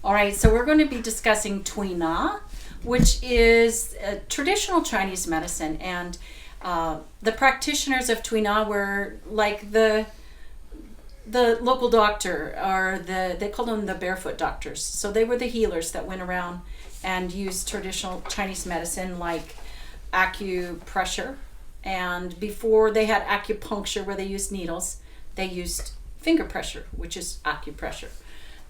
All right, so we're going to be discussing Tui Na, which is a traditional Chinese medicine, and the practitioners of Tui Na were like the local doctor, or they called them the barefoot doctors. So they were the healers that went around and used traditional Chinese medicine like acupressure. And before they had acupuncture, where they used needles, they used finger pressure, which is acupressure.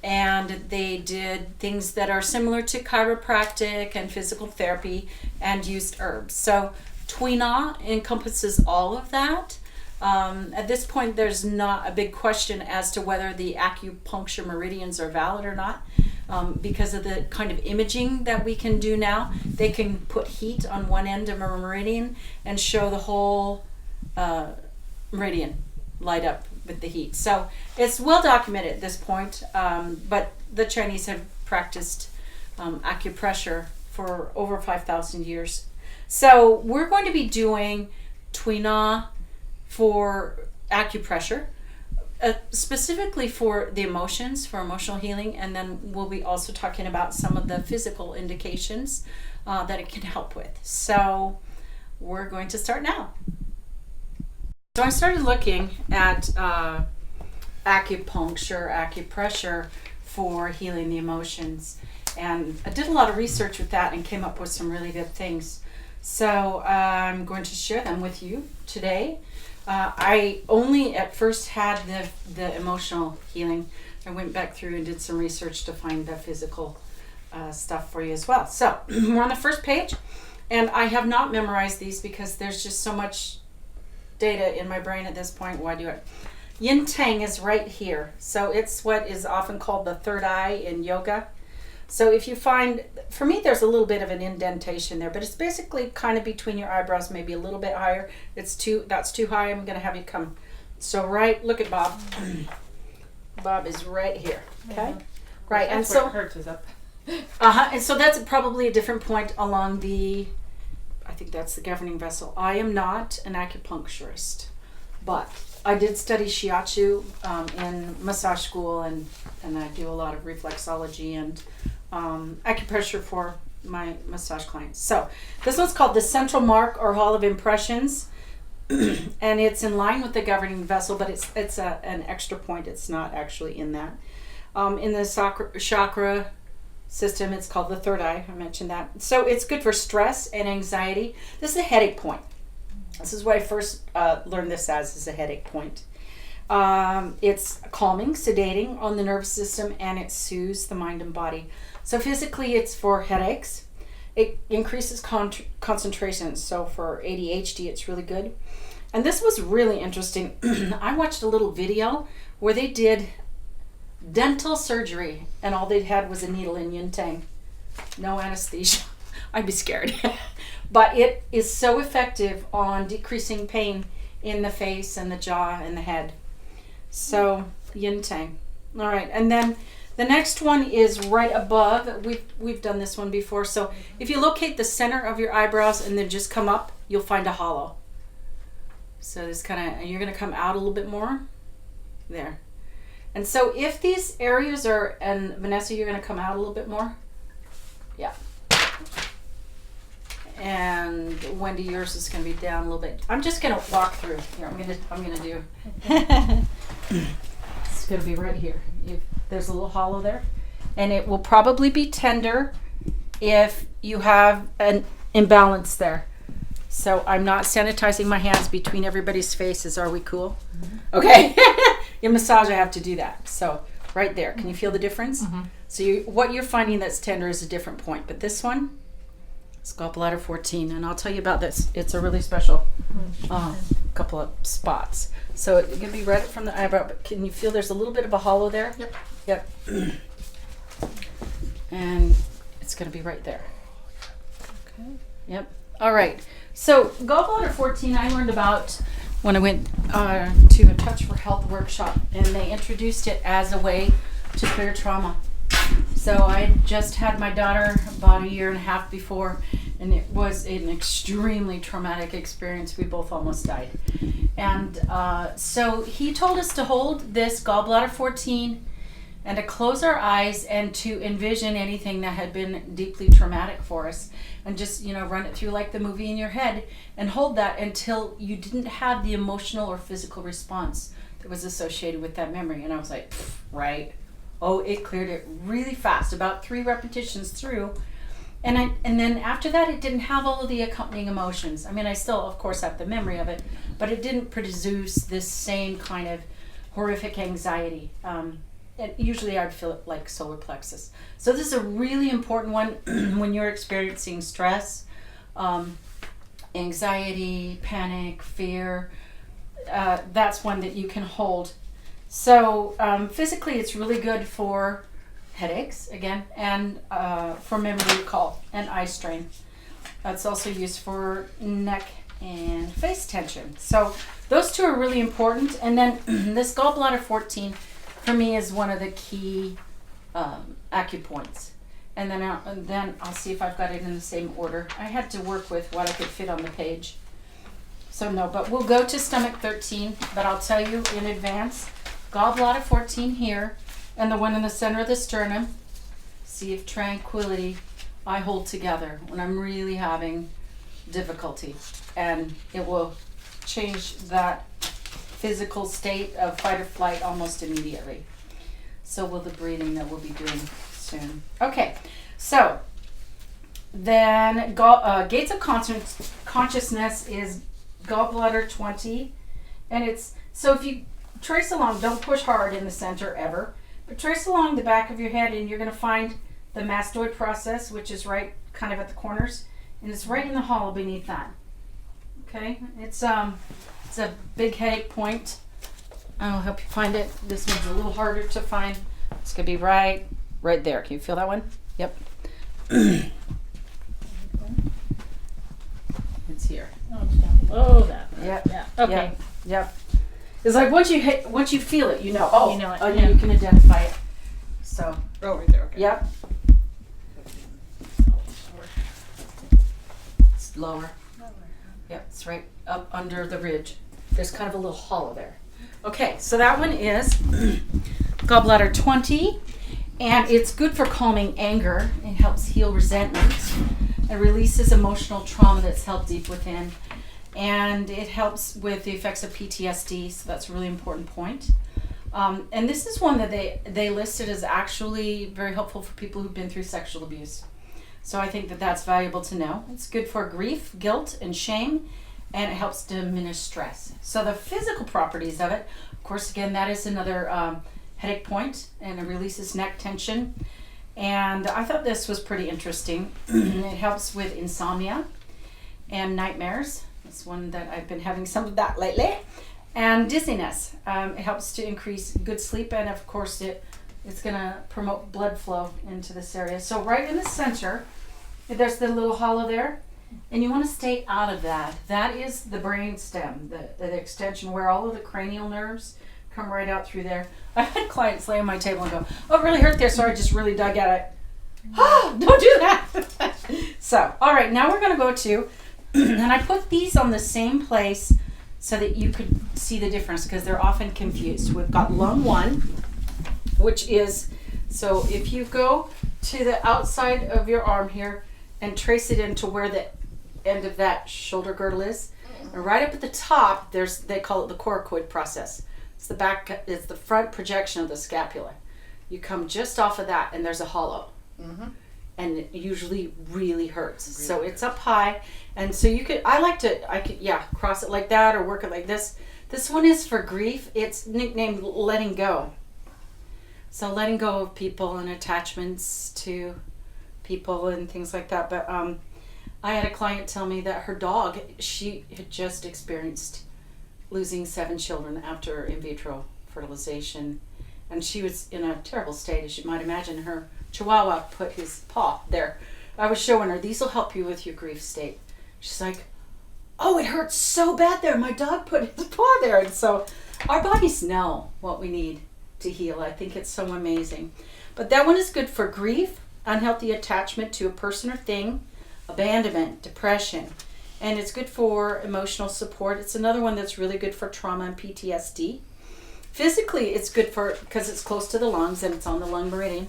And they did things that are similar to chiropractic and physical therapy, and used herbs. So Tui Na encompasses all of that. At this point, there's not a big question as to whether the acupuncture meridians are valid or not, because of the kind of imaging that we can do now. They can put heat on one end of a meridian and show the whole meridian light up with the heat. So it's well documented at this point, but the Chinese have practiced acupressure for over 5,000 years. So we're going to be doing Tui Na for acupressure, specifically for the emotions, for emotional healing, and then we'll be also talking about some of the physical indications that it can help with. So we're going to start now. So I started looking at acupuncture, acupressure for healing the emotions, and I did a lot of research with that and came up with some really good things. So I'm going to share them with you today. I only at first had the emotional healing. I went back through and did some research to find the physical stuff for you as well. So we're on the first page, and I have not memorized these because there's just so much data in my brain at this point. Why do it? Yin Tang is right here. So it's what is often called the third eye in yoga. So if you find, for me, there's a little bit of an indentation there, but it's basically kind of between your eyebrows, maybe a little bit higher. That's too high. I'm going to have you come. So look at Bob. Bob is right here. Okay? Mm-hmm. Right. That's and so it hurts is up. And so that's probably a different point along I think that's the governing vessel. I am not an acupuncturist, but I did study shiatsu in massage school, and I do a lot of reflexology and acupressure for my massage clients. So this one's called the Central Mark or Hall of Impressions, and it's in line with the governing vessel, but it's an extra point. It's not actually in that. In the chakra system, it's called the third eye. I mentioned that. So it's good for stress and anxiety. This is a headache point. This is what I first learned this as a headache point. It's calming, sedating on the nervous system, and it soothes the mind and body. So physically, it's for headaches. It increases concentration. So for ADHD, it's really good. And this was really interesting. I watched a little video where they did dental surgery, and all they had was a needle in Yin Tang. No anesthesia. I'd be scared. But it is so effective on decreasing pain in the face and the jaw and the head. So Yin Tang. All right, and then the next one is right above. We've done this one before. So if you locate the center of your eyebrows and then just come up, you'll find a hollow. So this you're going to come out a little bit more. There. And so if these areas are, and Vanessa, you're going to come out a little bit more. Yeah. And Wendy, yours is going to be down a little bit. I'm just going to walk through here. I'm going to do. It's going to be right here. There's a little hollow there, and it will probably be tender if you have an imbalance there. So I'm not sanitizing my hands between everybody's faces. Are we cool? Mm-hmm. Okay. In massage, I have to do that. So right there, can you feel the difference? Mm-hmm. So what you're finding that's tender is a different point, but this one. It's gallbladder 14, and I'll tell you about this. It's a really special couple of spots. So it can be right from the eyebrow, but can you feel there's a little bit of a hollow there? Yep. And it's going to be right there. Okay. Yep. All right. So gallbladder 14, I learned about when I went to a Touch for Health workshop, and they introduced it as a way to clear trauma. So I just had my daughter about a year and a half before, and it was an extremely traumatic experience. We both almost died. And so he told us to hold this gallbladder 14 and to close our eyes and to envision anything that had been deeply traumatic for us, and just, run it through like the movie in your head, and hold that until you didn't have the emotional or physical response that was associated with that memory. And I was like, right. Oh, it cleared it really fast, about 3 repetitions through. And then after that, it didn't have all of the accompanying emotions. I mean, I still, of course, have the memory of it, but it didn't produce this same kind of horrific anxiety. And usually I'd feel it like solar plexus. So this is a really important one when you're experiencing stress, anxiety, panic, fear. That's one that you can hold. So physically, it's really good for headaches, again, and for memory recall and eye strain. That's also used for neck and face tension. So those 2 are really important. And then this gallbladder 14, for me, is one of the key acu-points. And then I'll see if I've got it in the same order. I had to work with what I could fit on the page. So no, but we'll go to stomach 13, but I'll tell you in advance, gallbladder 14 here, and the one in the center of the sternum, Sea of Tranquility, I hold together when I'm really having difficulty. And it will change that physical state of fight or flight almost immediately. So will the breathing that we'll be doing soon. Okay, so then gates of consciousness is gallbladder 20. And it's, so if you trace along, don't push hard in the center ever, but trace along the back of your head, and you're going to find the mastoid process, which is right kind of at the corners, and it's right in the hollow beneath that. Okay, it's a big headache point. I'll help you find it. This one's a little harder to find. It's going to be right there. Can you feel that one? Yep. It's here. Oh, it's down below that. Yep. Yeah. Okay. Yep. It's like once you feel it, you know. Oh, You know it, oh, yeah. you can identify it. So, Oh, right there. Okay. yep. It's lower. Yep, it's right up under the ridge. There's kind of a little hollow there. Okay, so that one is gallbladder 20, and it's good for calming anger. It helps heal resentment. It releases emotional trauma that's held deep within. And it helps with the effects of PTSD, so that's a really important point. And this is one that they listed as actually very helpful for people who've been through sexual abuse. So I think that that's valuable to know. It's good for grief, guilt, and shame, and it helps diminish stress. So the physical properties of it, of course, again, that is another headache point, and it releases neck tension. And I thought this was pretty interesting. It helps with insomnia and nightmares. It's one that I've been having some of that lately. And dizziness. It helps to increase good sleep, and of course it's going to promote blood flow into this area. So right in the center, there's the little hollow there, and you want to stay out of that. That is the brain stem, the extension where all of the cranial nerves come right out through there. I've had clients lay on my table and go, oh, it really hurt there, so I just really dug at it. Oh, don't do that. So, all right, now we're going to go to, and I put these on the same place so that you could see the difference, because they're often confused. We've got lung 1, which is, so if you go to the outside of your arm here and trace it into where the end of that shoulder girdle is, and right up at the top, they call it the coracoid process. It's the back, it's the front projection of the scapula. You come just off of that, and there's a hollow. Mm-hmm. And it usually really hurts. Really so it's up high, and so you could, I could cross it like that or work it like this. This one is for grief. It's nicknamed letting go. So letting go of people and attachments to people and things like that. But I had a client tell me that her dog, she had just experienced losing 7 children after in vitro fertilization, and she was in a terrible state, as you might imagine. Her Chihuahua put his paw there. I was showing her, these will help you with your grief state. She's like, oh, it hurts so bad there. My dog put his paw there. And so our bodies know what we need to heal. I think it's so amazing. But that one is good for grief, unhealthy attachment to a person or thing, abandonment, depression. And it's good for emotional support. It's another one that's really good for trauma and PTSD. Physically, it's good for, because it's close to the lungs and it's on the lung meridian.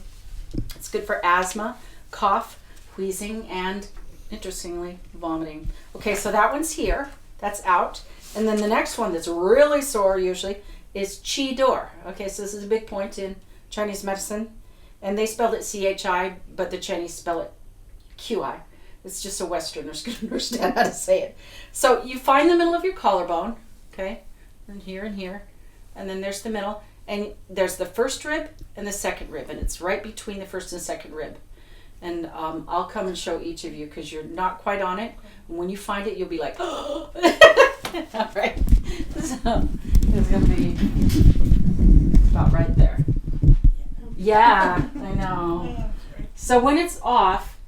It's good for asthma, cough, wheezing, and interestingly, vomiting. Okay, so that one's here. That's out. And then the next one that's really sore usually is qi door. Okay, so this is a big point in Chinese medicine. And they spelled it C-H-I, but the Chinese spell it Q-I. It's just so Westerners can understand how to say it. So you find the middle of your collarbone, okay, and here, and then there's the middle, and there's the first rib and the second rib, and it's right between the first and second rib. And I'll come and show each of you because you're not quite on it. And when you find it, you'll be like, oh! All right. So it's going to be about right there. Yeah, I know. So when it's off,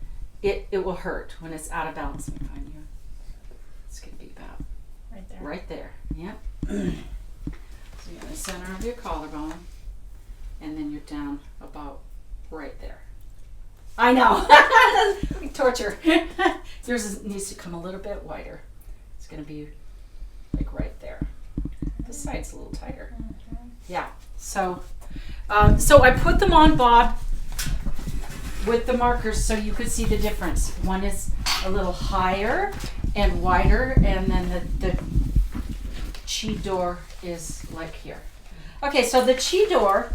it will hurt. When it's out of balance, let me find you. It's going to be about Right there. right there. Yep. So you're in the center of your collarbone, and then you're down about right there. I know. Torture. Yours needs to come a little bit wider. It's going to be like right there. This side's a little tighter. Yeah. So I put them on Bob with the markers so you could see the difference. One is a little higher and wider, and then the chi door is like here. Okay, so the chi door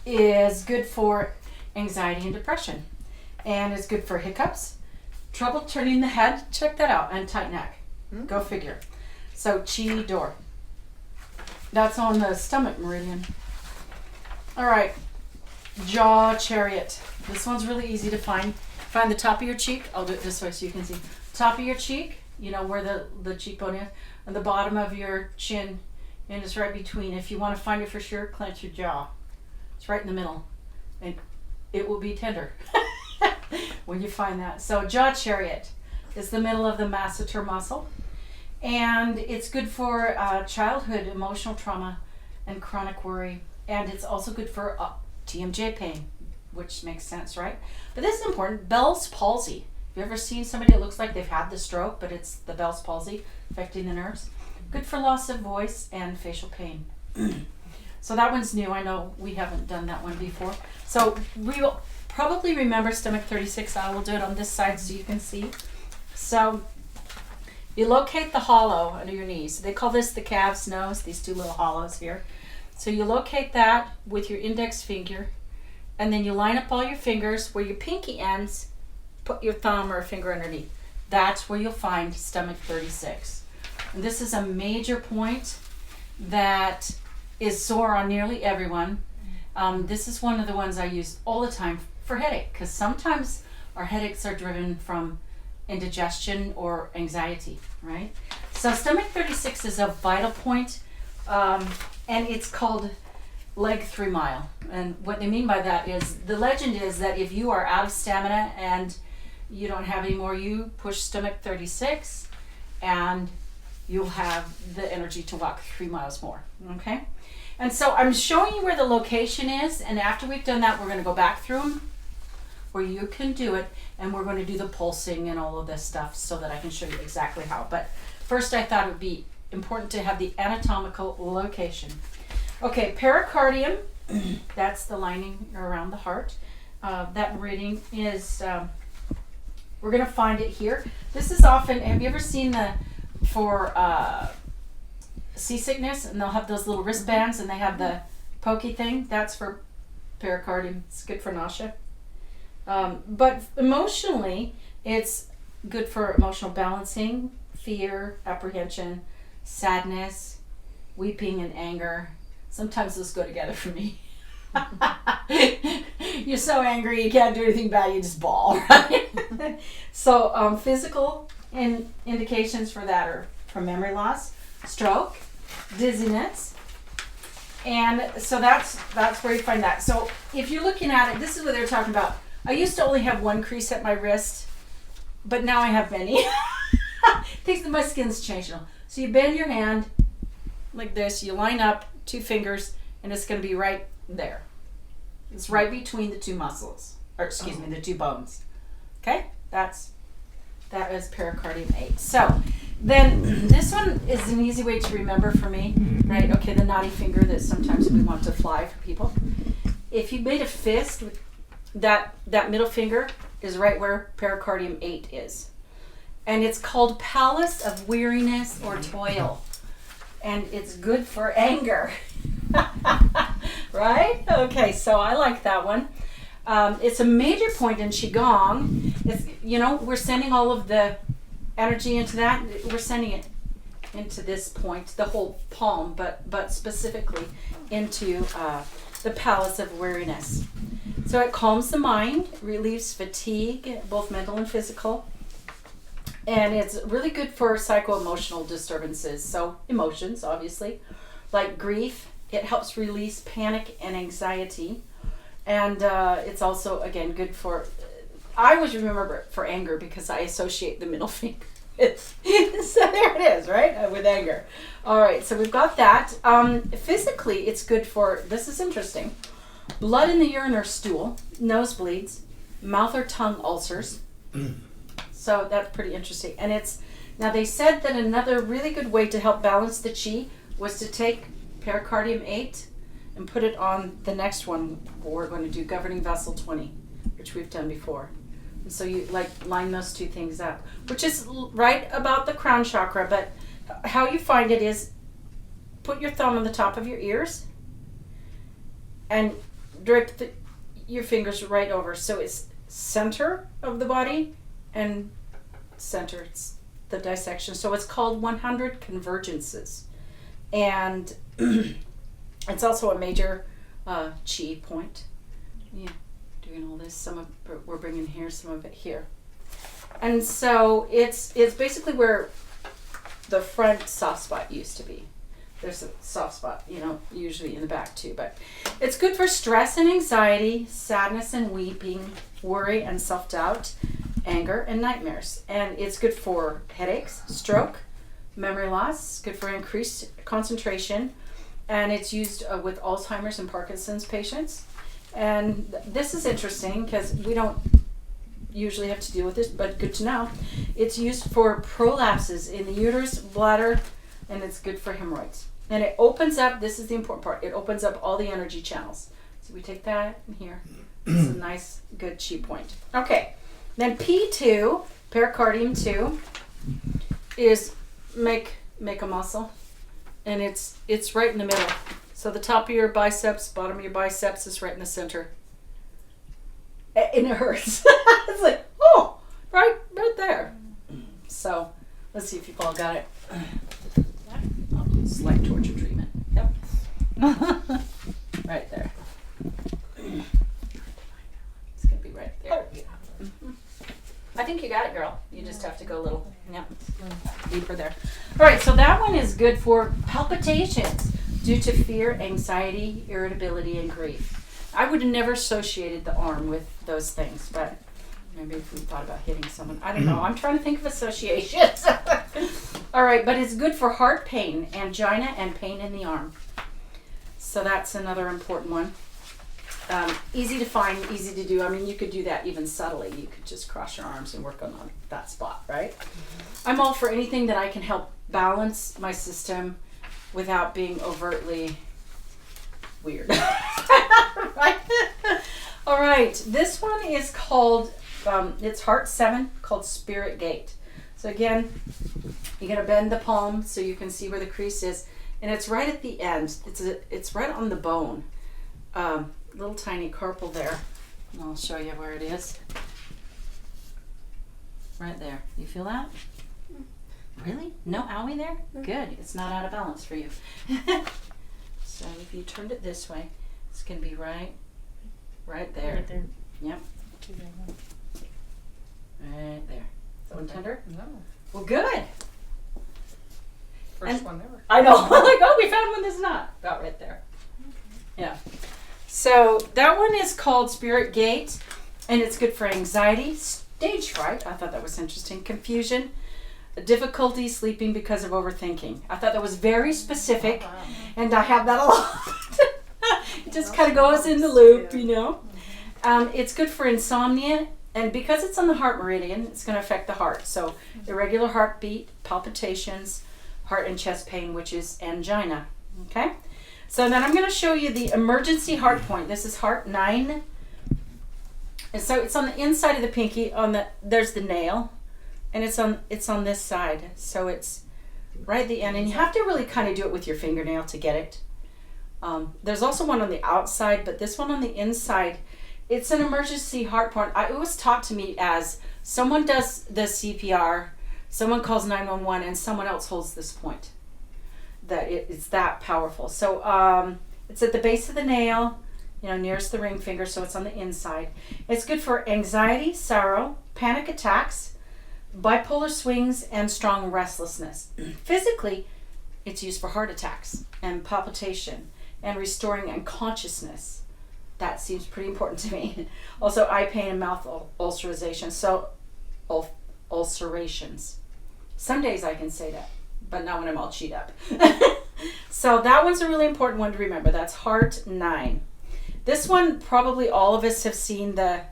is good for anxiety and depression, and it's good for hiccups, trouble turning the head. Check that out, and tight neck. Go figure. So chi door. That's on the stomach meridian. All right, jaw chariot. This one's really easy to find. Find the top of your cheek. I'll do it this way so you can see. Top of your cheek, you know where the cheekbone is, and the bottom of your chin, and it's right between. If you want to find it for sure, clench your jaw. It's right in the middle, and it will be tender when you find that. So jaw chariot is the middle of the masseter muscle, and it's good for childhood emotional trauma and chronic worry, and it's also good for TMJ pain, which makes sense, right? But this is important. Bell's palsy. Have you ever seen somebody that looks like they've had the stroke, but it's the Bell's palsy affecting the nerves? Good for loss of voice and facial pain. So that one's new. I know we haven't done that one before. So we will probably remember stomach 36. I will do it on this side so you can see. So you locate the hollow under your knees. They call this the calf's nose, these two little hollows here. So you locate that with your index finger, and then you line up all your fingers where your pinky ends, put your thumb or a finger underneath. That's where you'll find stomach 36. And this is a major point that is sore on nearly everyone. This is one of the ones I use all the time for headache, because sometimes our headaches are driven from indigestion or anxiety, right? So stomach 36 is a vital point, and it's called leg 3 mile. And what they mean by that is, the legend is that if you are out of stamina and you don't have any more, you push stomach 36 and you'll have the energy to walk 3 miles more, okay? And so I'm showing you where the location is, and after we've done that, we're going to go back through them where you can do it, and we're going to do the pulsing and all of this stuff so that I can show you exactly how. But first, I thought it would be important to have the anatomical location. Okay, pericardium, that's the lining around the heart. That meridian is, we're going to find it here. This is often, have you ever seen for seasickness, and they'll have those little wristbands and they have the pokey thing? That's for pericardium. It's good for nausea. But emotionally, it's good for emotional balancing, fear, apprehension, sadness, weeping, and anger. Sometimes those go together for me. You're so angry you can't do anything bad, you just bawl, right? So physical indications for that are from memory loss, stroke, dizziness, and so that's where you find that. So if you're looking at it, this is what they're talking about. I used to only have one crease at my wrist, but now I have many. My skin's changed. So you bend your hand like this, you line up 2 fingers, and it's going to be right there. It's right between the 2 muscles, or excuse me, the 2 bones. Okay, that is pericardium 8. So Then this one is an easy way to remember for me, right? Okay, the naughty finger that sometimes we want to fly for people. If you made a fist, with that middle finger is right where pericardium 8 is. And it's called palace of weariness or toil. And it's good for anger. Right? Okay, so I like that one. It's a major point in Qigong. It's, we're sending all of the energy into that. We're sending it into this point, the whole palm, but specifically into the palace of weariness. So it calms the mind, relieves fatigue, both mental and physical. And it's really good for psycho-emotional disturbances. So emotions, obviously, like grief. It helps release panic and anxiety. And it's also, again, good for, I always remember it for anger because I associate the middle finger. So there it is, right? With anger. All right, so we've got that. Physically, it's good for, this is interesting, blood in the urine or stool, nosebleeds, mouth or tongue ulcers. So that's pretty interesting. And now they said that another really good way to help balance the chi was to take pericardium 8 and put it on the next one. We're going to do governing vessel 20, which we've done before. And so you line those two things up, which is right about the crown chakra. But how you find it is put your thumb on the top of your ears and drape your fingers right over. So it's center of the body and center, it's the dissection. So it's called 100 convergences. And it's also a major chi point. Yeah, doing all this. Some of we're bringing here, some of it here. And so it's basically where the front soft spot used to be. There's a soft spot, usually in the back too. But it's good for stress and anxiety, sadness and weeping, worry and self-doubt, anger and nightmares. And it's good for headaches, stroke, memory loss, good for increased concentration. And it's used with Alzheimer's and Parkinson's patients. And this is interesting because we don't usually have to deal with this, but good to know. It's used for prolapses in the uterus, bladder, and it's good for hemorrhoids. And it opens up, this is the important part, it opens up all the energy channels. So we take that in here. It's a nice, good chi point. Okay, then P2, pericardium 2, is make a muscle. And it's right in the middle. So the top of your biceps, bottom of your biceps is right in the center. And it hurts. It's like, oh, right there. So let's see if you've all got it. It's like torture treatment. Yep. Right there. It's gonna be right there. Mm-hmm. I think you got it, girl. You just have to go a little, deeper there. All right, so that one is good for palpitations due to fear, anxiety, irritability, and grief. I would have never associated the arm with those things, but maybe if we thought about hitting someone. I don't know. I'm trying to think of associations. All right, but it's good for heart pain, angina, and pain in the arm. So that's another important one. Easy to find, easy to do. I mean, you could do that even subtly. You could just cross your arms and work on that spot, right? I'm all for anything that I can help balance my system without being overtly weird. Right? All right, this one is called, it's Heart 7, called Spirit Gate. So again, you're going to bend the palm so you can see where the crease is. And it's right at the end. It's right on the bone. Little tiny carpal there. And I'll show you where it is. Right there. You feel that? Really? No owie there? Good. It's not out of balance for you. So if you turned it this way, it's going to be right there. Right there. Yep. Right there. Is that one tender? No. Well, good. First one ever. I know. I'm like, oh, we found one that's not. About right there. Yeah. So that one is called Spirit Gate, and it's good for anxiety, stage fright. I thought that was interesting. Confusion, difficulty sleeping because of overthinking. I thought that was very specific, and I have that a lot. It just kind of goes in the loop, It's good for insomnia, And because it's on the heart meridian, it's going to affect the heart. So irregular heartbeat, palpitations, heart and chest pain, which is angina. Okay? So then I'm going to show you the emergency heart point. This is heart 9. And so it's on the inside of the pinky. There's the nail, and it's on this side. So it's right at the end, and you have to really kind of do it with your fingernail to get it. There's also one on the outside, but this one on the inside, it's an emergency heart point. It was taught to me as someone does the CPR, someone calls 911, and someone else holds this point. That it's that powerful. So it's at the base of the nail, nearest the ring finger, so it's on the inside. It's good for anxiety, sorrow, panic attacks, bipolar swings, and strong restlessness. Physically, it's used for heart attacks and palpitation and restoring unconsciousness. That seems pretty important to me. Also, eye pain and mouth ulceration. So, ulcerations. Some days I can say that, but not when I'm all cheat up. So that one's a really important one to remember. That's heart 9. This one, probably all of us have seen the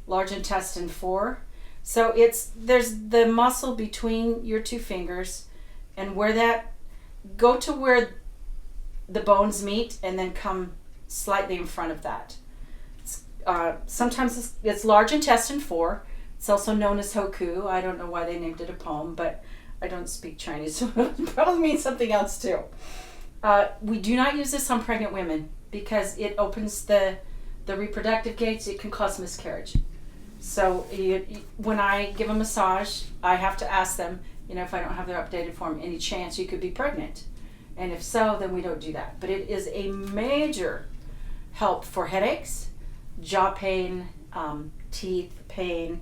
large intestine 4. So there's the muscle between your two fingers, and go to where the bones meet and then come slightly in front of that. Sometimes it's large intestine 4. It's also known as Hoku. I don't know why they named it a poem, but I don't speak Chinese, so it probably means something else too. We do not use this on pregnant women because it opens the reproductive gates. It can cause miscarriage. So when I give a massage, I have to ask them, if I don't have their updated form, any chance you could be pregnant? And if so, then we don't do that. But it is a major help for headaches, jaw pain, teeth pain,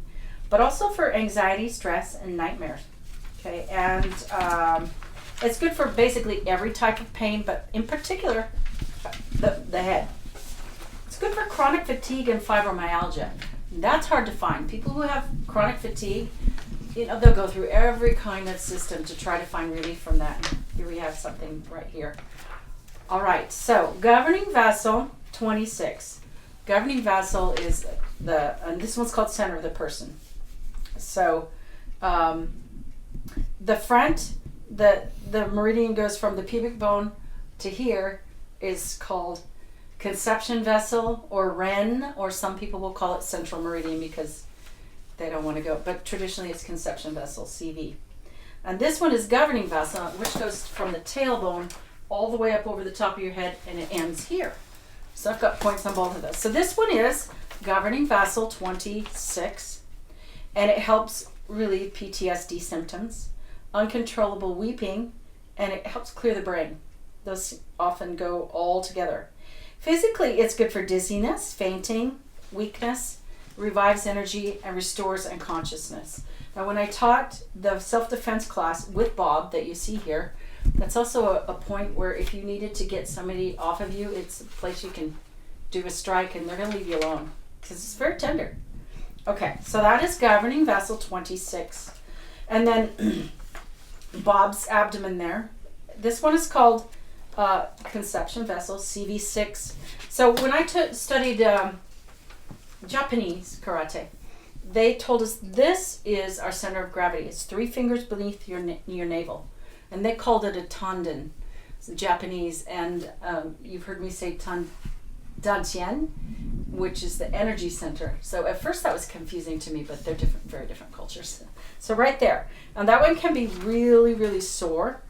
but also for anxiety, stress, and nightmares. Okay, and it's good for basically every type of pain, but in particular, the head. It's good for chronic fatigue and fibromyalgia. That's hard to find. People who have chronic fatigue, they'll go through every kind of system to try to find relief from that. Here we have something right here. All right, so governing vessel 26. Governing vessel is and this one's called center of the person. So the front, the meridian goes from the pubic bone to here, is called conception vessel or REN, or some people will call it central meridian because they don't want to go, but traditionally it's conception vessel, CV. And this one is governing vessel, which goes from the tailbone all the way up over the top of your head, and it ends here. So I've got points on both of those. So this one is governing vessel 26, and it helps relieve PTSD symptoms, uncontrollable weeping, and it helps clear the brain. Those often go all together. Physically, it's good for dizziness, fainting, weakness, revives energy, and restores unconsciousness. Now, when I taught the self-defense class with Bob that you see here, that's also a point where if you needed to get somebody off of you, it's a place you can do a strike and they're going to leave you alone because it's very tender. Okay, so that is governing vessel 26. And then Bob's abdomen there. This one is called conception vessel, CV6. So when I studied Japanese karate, they told us this is our center of gravity. It's 3 fingers beneath your navel. And they called it a tanden. It's Japanese. And you've heard me say dantian, which is the energy center. So at first that was confusing to me, but they're different, very different cultures. So right there. And that one can be really, really sore.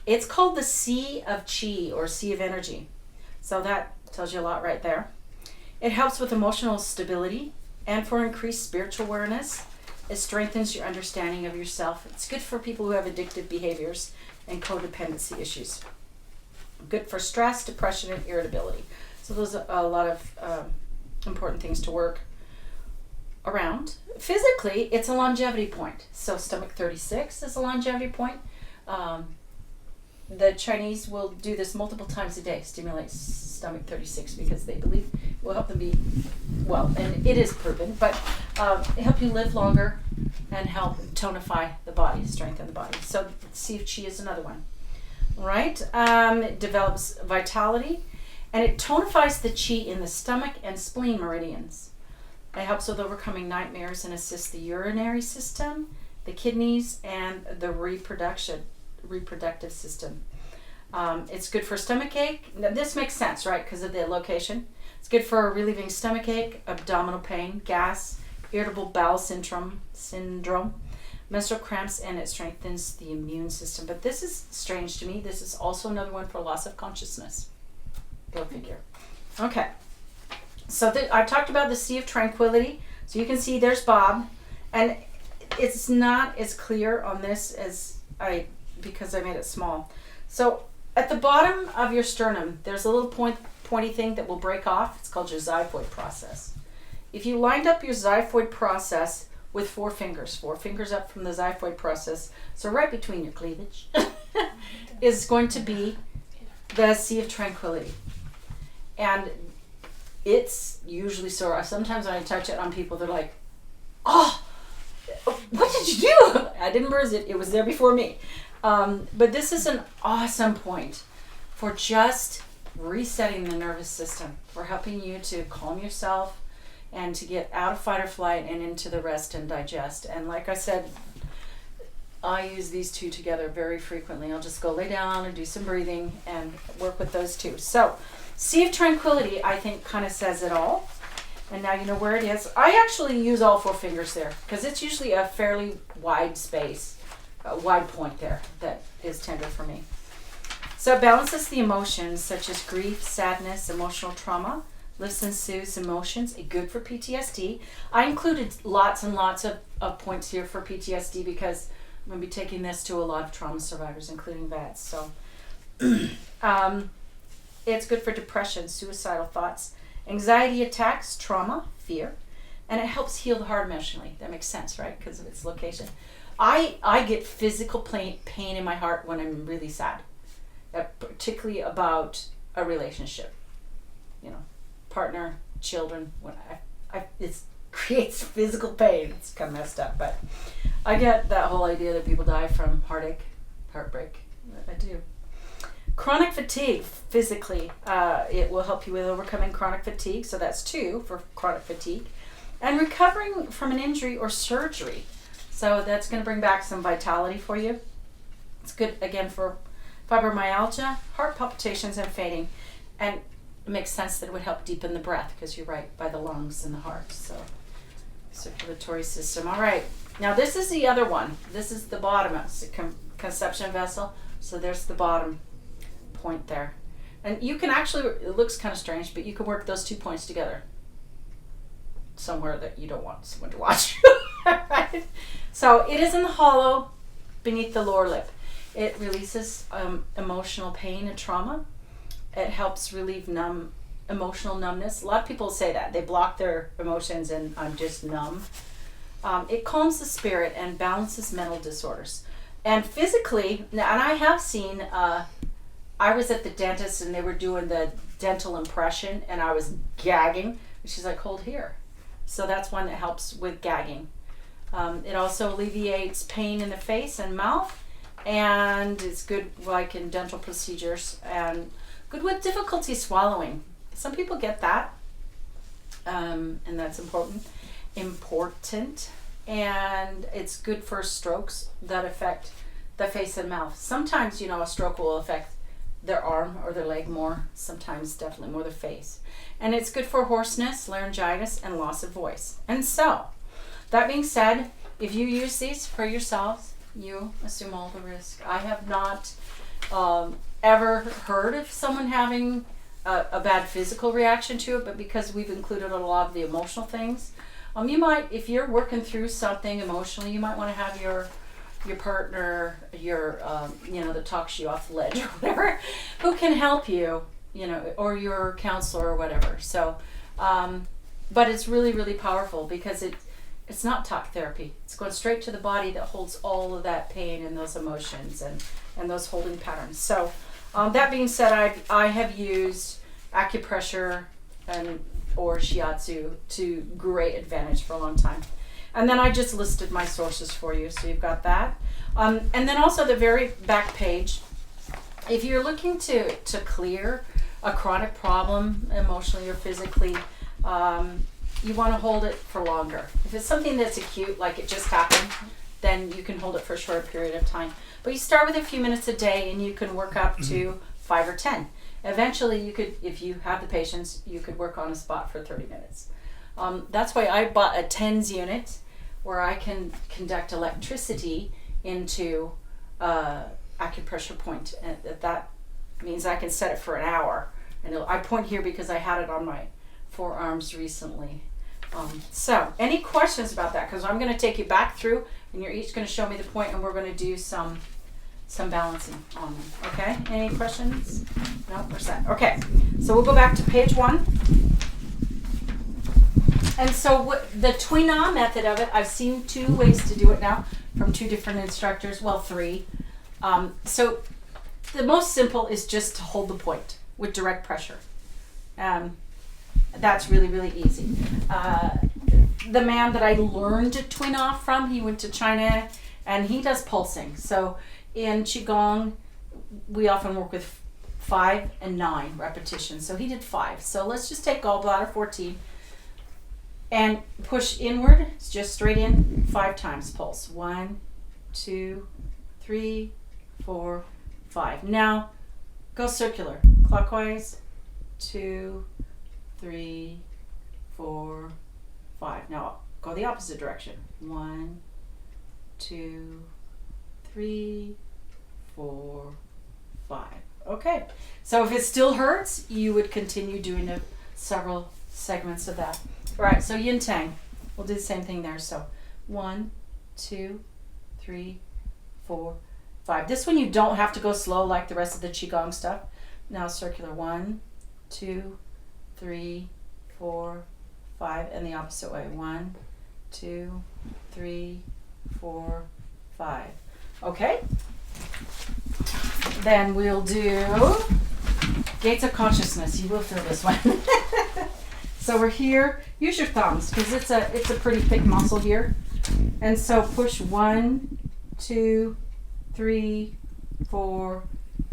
It's called the Sea of Chi, or Sea of Energy. So that tells you a lot right there. It helps with emotional stability and for increased spiritual awareness. It strengthens your understanding of yourself. It's good for people who have addictive behaviors and codependency issues. Good for stress, depression, and irritability. So those are a lot of important things to work around. Physically, it's a longevity point. So stomach 36 is a longevity point. The Chinese will do this multiple times a day, stimulate stomach 36, because they believe it will help them be, well, and it is proven, but help you live longer and help tonify the body, strengthen the body. So Sea of Chi is another one, right? It develops vitality, and it tonifies the chi in the stomach and spleen meridians. It helps with overcoming nightmares and assists the urinary system, the kidneys, and the reproductive system. It's good for stomach ache. Now, this makes sense, right, because of the location. It's good for relieving stomach ache, abdominal pain, gas, irritable bowel syndrome, menstrual cramps, and it strengthens the immune system. But this is strange to me. This is also another one for loss of consciousness. Go figure. Okay. So I talked about the Sea of Tranquility. So you can see there's Bob. And it's not as clear on this because I made it small. So at the bottom of your sternum, there's a little pointy thing that will break off. It's called your xiphoid process. If you lined up your xiphoid process with 4 fingers up from the xiphoid process, so right between your cleavage, is going to be the Sea of Tranquility. And it's usually sore. Sometimes when I touch it on people, they're like, oh, what did you do? I didn't bruise it. It was there before me. But this is an awesome point for just resetting the nervous system, for helping you to calm yourself and to get out of fight or flight and into the rest and digest. And like I said, I use these two together very frequently. I'll just go lay down and do some breathing and work with those two. So, Sea of Tranquility, I think, kind of says it all. And now you know where it is. I actually use all 4 fingers there because it's usually a fairly wide space, a wide point there that is tender for me. So it balances the emotions such as grief, sadness, emotional trauma, lifts and soothes emotions, good for PTSD. I included lots and lots of points here for PTSD because I'm going to be taking this to a lot of trauma survivors, including vets. So it's good for depression, suicidal thoughts, anxiety attacks, trauma, fear, and it helps heal the heart emotionally. That makes sense, right? Because of its location. I get physical pain in my heart when I'm really sad, particularly about a relationship, partner, children. When it creates physical pain. It's kind of messed up, but I get that whole idea that people die from heartache, heartbreak. I do. Chronic fatigue, physically, it will help you with overcoming chronic fatigue. So that's 2 for chronic fatigue. And recovering from an injury or surgery. So that's going to bring back some vitality for you. It's good, again, for fibromyalgia, heart palpitations, and fainting. And it makes sense that it would help deepen the breath because you're right by the lungs and the heart. So circulatory system. All right. Now this is the other one. This is the bottom. It's a conception vessel. So there's the bottom point there. And you can actually, it looks kind of strange, but you can work those 2 points together somewhere that you don't want someone to watch. Right? So it is in the hollow beneath the lower lip. It releases emotional pain and trauma. It helps relieve emotional numbness. A lot of people say that. They block their emotions and I'm just numb. It calms the spirit and balances mental disorders. And physically, and I have seen, I was at the dentist and they were doing the dental impression and I was gagging. And she's like, hold here. So that's one that helps with gagging. It also alleviates pain in the face and mouth. And it's good like in dental procedures and good with difficulty swallowing. Some people get that. And that's important. And it's good for strokes that affect the face and mouth. Sometimes, a stroke will affect their arm or their leg more. Sometimes definitely more their face. And it's good for hoarseness, laryngitis, and loss of voice. And so, that being said, if you use these for yourselves, you assume all the risk. I have not ever heard of someone having a bad physical reaction to it, but because we've included a lot of the emotional things, you might, if you're working through something emotionally, you might want to have your partner, that talks you off the ledge or whatever, who can help you, or your counselor or whatever. So, but it's really, really powerful because it's not talk therapy. It's going straight to the body that holds all of that pain and those emotions and those holding patterns. So, that being said, I have used acupressure or shiatsu to great advantage for a long time. And then I just listed my sources for you, so you've got that. And then also the very back page, if you're looking to clear a chronic problem emotionally or physically, you want to hold it for longer. If it's something that's acute, like it just happened, then you can hold it for a short period of time. But you start with a few minutes a day, and you can work up to 5 or 10. Eventually, you could, if you have the patience, you could work on a spot for 30 minutes. That's why I bought a TENS unit where I can conduct electricity into acupressure point. And that means I can set it for an hour. And I point here because I had it on my forearms recently. So, any questions about that? Because I'm going to take you back through, and you're each going to show me the point, and we're going to do some balancing on them. Okay? Any questions? No, we're set. Okay. So we'll go back to page 1. And so the Twina method of it, I've seen 2 ways to do it now from 2 different instructors. Well, 3. So the most simple is just to hold the point with direct pressure. That's really, really easy. The man that I learned to twin off from, he went to China, and he does pulsing. So in Qigong, we often work with 5 and 9 repetitions. So he did 5. So let's just take gallbladder 14 and push inward, just straight in 5 times pulse. 1, 2, 3, 4, 5. Now go circular, clockwise. 2, 3, 4, 5. Now go the opposite direction. 1, 2, 3, 4, 5. Okay. So if it still hurts, you would continue doing several segments of that. All right. So yin tang. We'll do the same thing there. So 1, 2, 3, 4, 5. This one you don't have to go slow like the rest of the Qigong stuff. Now circular. 1, 2, 3, 4, 5, and the opposite way. 1, 2, 3, 4, 5. Okay. Then we'll do gates of consciousness. You will feel this one. So we're here. Use your thumbs because it's a pretty thick muscle here. And so push 1, 2, 3, 4,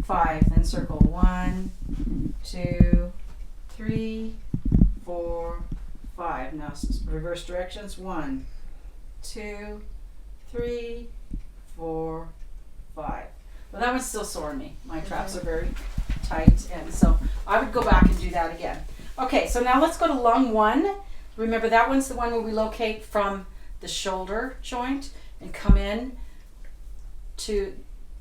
5. Then circle 1, 2, 3, 4, 5. Now reverse directions. 1, 2, 3, 4, 5. Well, that one's still sore me. My traps are very tight, and so I would go back and do that again. Okay, so now let's go to lung 1. Remember, that one's the one where we locate from the shoulder joint and come in to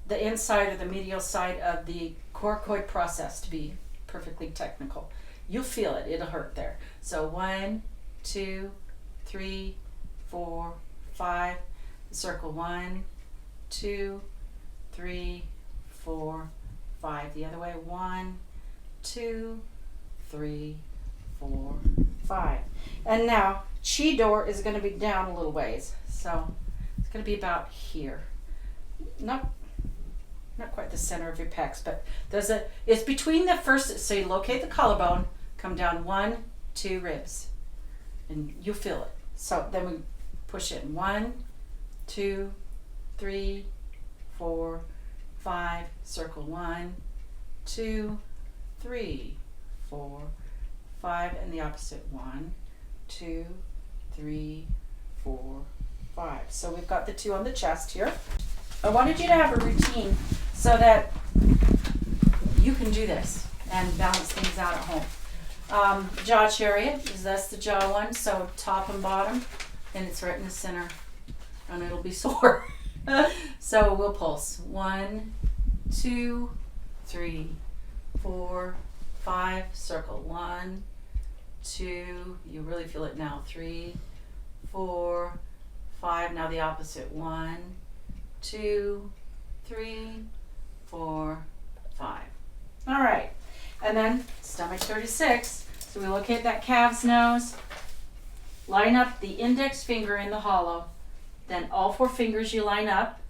the inside or the medial side of the coracoid process, to be perfectly technical. You'll feel it. It'll hurt there. So 1, 2, 3, 4, 5. Circle 1, 2, 3, 4, 5. The other way. 1, 2, 3, 4, 5. And now chi door is going to be down a little ways. So it's going to be about here. Not quite the center of your pecs, but it's between the first, so you locate the collarbone, come down 1, 2 ribs, and you'll feel it. So then we push in 1, 2, 3, 4, 5. Circle 1, 2, 3, 4, 5, and the opposite. 1, 2, 3, 4, 5. So we've got the 2 on the chest here. I wanted you to have a routine so that you can do this and balance things out at home. Jaw chariot, that's the jaw one. So top and bottom, and it's right in the center, and it'll be sore. So we'll pulse. 1, 2, 3, 4, 5. Circle. 1, 2. You really feel it now. 3, 4, 5. Now the opposite. 1, 2, 3, 4, 5. All right. And then stomach 36. So we locate that calf's nose. Line up the index finger in the hollow. Then all 4 fingers you line up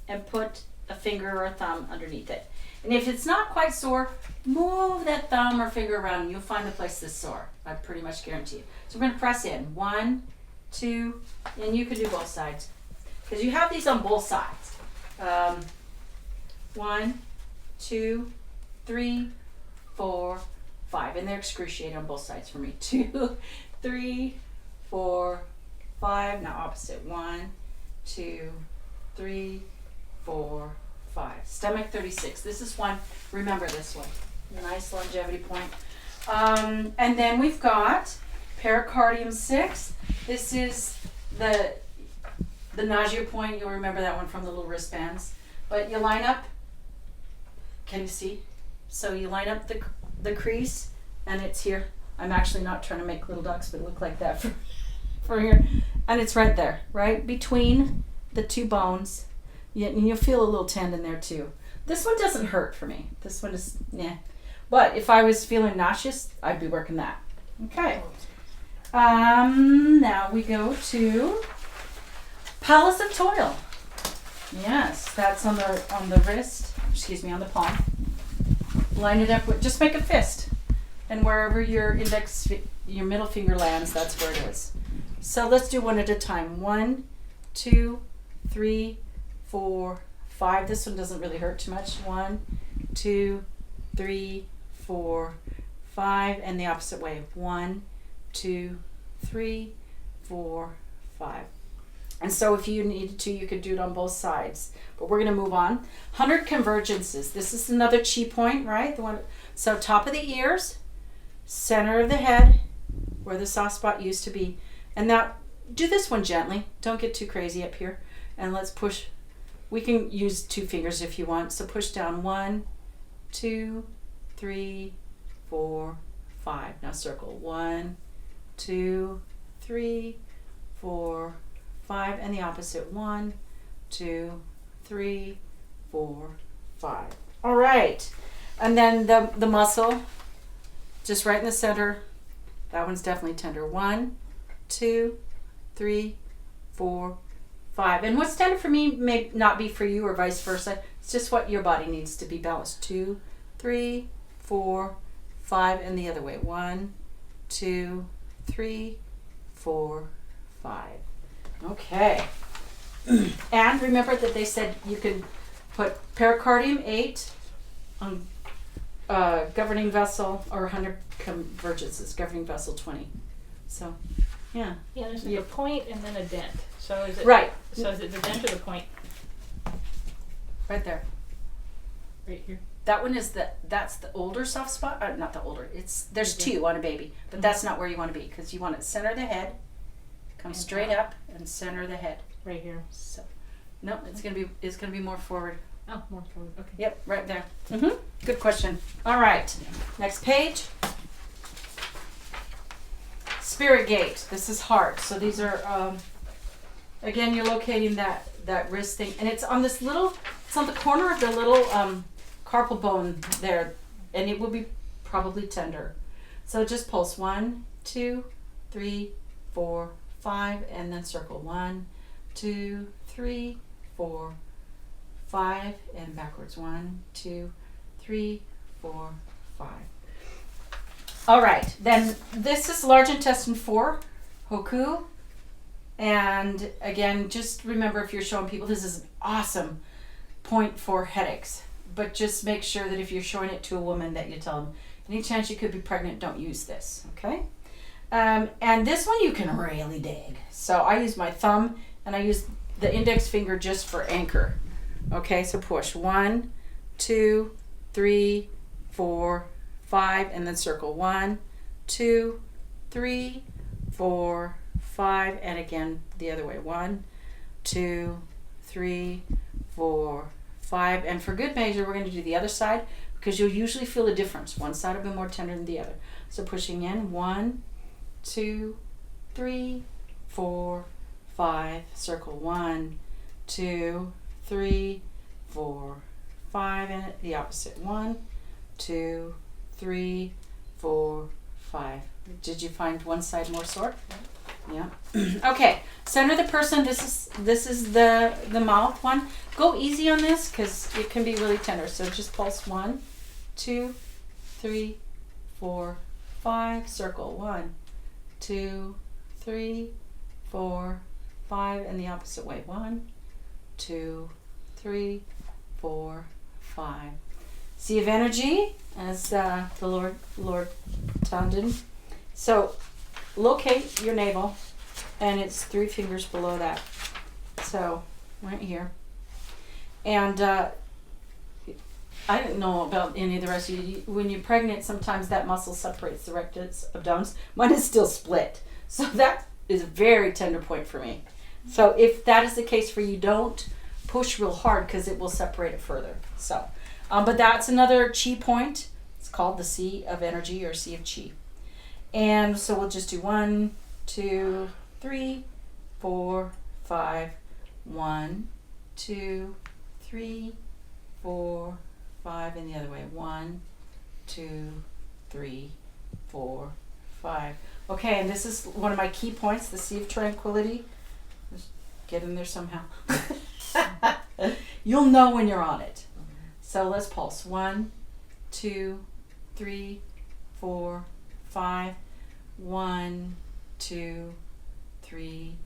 and put a finger or a thumb underneath it. And if it's not quite sore, move that thumb or finger around and you'll find the place that's sore. I pretty much guarantee you. So we're going to press in. 1, 2, and you can do both sides. Because you have these on both sides. 1, 2, 3, 4, 5. And they're excruciating on both sides for me. 2, 3, 4, 5. Now opposite. 1, 2, 3, 4, 5. Stomach 36. This is one. Remember this one. Nice longevity point. And then we've got pericardium 6. This is the nausea point. You'll remember that one from the little wristbands. But you line up. Can you see? So you line up the crease, and it's here. I'm actually not trying to make little ducks, but look like that for here. And it's right there, right between the two bones. And you'll feel a little tendon there too. This one doesn't hurt for me. This one is, yeah. But if I was feeling nauseous, I'd be working that. Okay. Now we go to Palace of Toil. Yes, that's on the wrist. Excuse me, on the palm. Line it up with, just make a fist. And wherever your middle finger lands, that's where it is. So let's do one at a time. 1, 2, 3, 4, 5. This one doesn't really hurt too much. 1, 2, 3, 4, 5. And the opposite way. 1, 2, 3, 4, 5. And so if you needed to, you could do it on both sides. But we're going to move on. 100 convergences. This is another chi point, right? The one. So top of the ears, center of the head, where the soft spot used to be. And now do this one gently. Don't get too crazy up here. And let's push. We can use 2 fingers if you want. So push down 1, 2, 3, 4, 5. Now circle 1, 2, 3, 4, 5, and the opposite. 1, 2, 3, 4, 5. All right. And then the muscle, just right in the center. That one's definitely tender. 1, 2, 3, 4, 5. And what's tender for me may not be for you, or vice versa. It's just what your body needs to be balanced. 2, 3, 4, 5, and the other way. 1, 2, 3, 4, 5. Okay. And remember that they said you could put pericardium 8 on governing vessel, or 100 convergences, governing vessel 20. So, yeah. Yeah, there's like a point and then a dent. So is it right? So is it the dent or the point? Right there. Right here. That one is that's the older soft spot. Not the older. There's 2 on a baby, but that's not where you want to be, because you want to center the head, come straight up, and center the head. Right here. So, no, it's gonna be more forward. Oh, more forward. Okay. Yep, right there. Good question. All right, next page. Spirit gate. This is heart. So these are, again, you're locating that wrist thing, and it's on this little. It's on the corner of the little carpal bone there, and it will be probably tender. So just pulse 1, 2, 3, 4, 5, and then circle 1, 2, 3, 4, 5, and backwards. 1, 2, 3, 4, 5. All right, then this is large intestine 4, Hoku. And again, just remember, if you're showing people, this is an awesome point for headaches. But just make sure that if you're showing it to a woman, that you tell them, any chance you could be pregnant, don't use this, okay? And this one you can really dig. So I use my thumb, and I use the index finger just for anchor. Okay, so push 1, 2, 3, 4, 5, and then circle 1, 2, 3, 4, 5, and again the other way. 1, 2, 3, 4, 5, and for good measure, we're going to do the other side, because you'll usually feel a difference. One side will be more tender than the other. So pushing in 1, 2, 3, 4, 5. Circle 1, 2, 3, 4, 5, and the opposite. 1, 2, 3, 4, 5. Did you find one side more sore? Yeah. Okay. Center the person. This is the mouth one. Go easy on this, because it can be really tender. So just pulse 1, 2, 3, 4, 5. Circle 1, 2, 3, 4, 5, and the opposite way. 1, 2, 3, 4, 5. Sea of energy, as the Lord Tandon. So locate your navel, and it's 3 fingers below that. So, right here. And I didn't know about any of the rest of you. When you're pregnant, sometimes that muscle separates the rectus abdominis. Mine is still split. So that is a very tender point for me. So if that is the case for you, don't push real hard because it will separate it further. So, but that's another chi point. It's called the Sea of Energy or Sea of Chi. And so we'll just do 1, 2, 3, 4, 5. 1, 2, 3, 4, 5, and the other way. 1, 2, 3, 4, 5. Okay, and this is one of my key points, the Sea of Tranquility. Just get in there somehow. You'll know when you're on it. So let's pulse. 1, 2, 3, 4, 5. 1, 2, 3,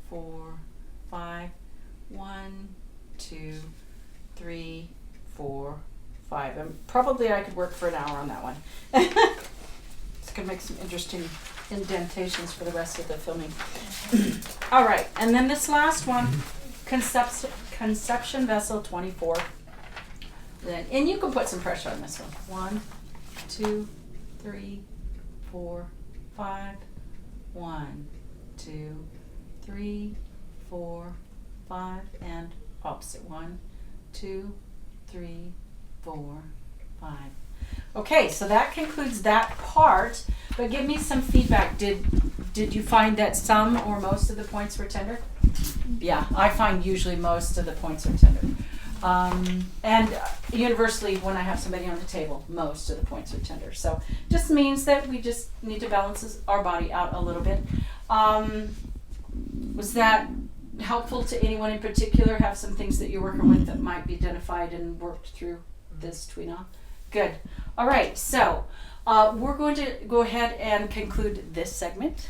4, 5. 1, 2, 3, 4, 5. And probably I could work for an hour on that one. It's gonna make some interesting indentations for the rest of the filming. All right, and then this last one, conception vessel 24. And you can put some pressure on this one. 1, 2, 3, 4, 5. 1, 2, 3, 4, 5, and opposite. 1, 2, 3, 4, 5. Okay, so that concludes that part. But give me some feedback. Did you find that some or most of the points were tender? Yeah, I find usually most of the points are tender. And universally, when I have somebody on the table, most of the points are tender. So just means that we just need to balance our body out a little bit. Was that helpful to anyone in particular? Have some things that you're working with that might be identified and worked through this Twina? Good. All right, so we're going to go ahead and conclude this segment.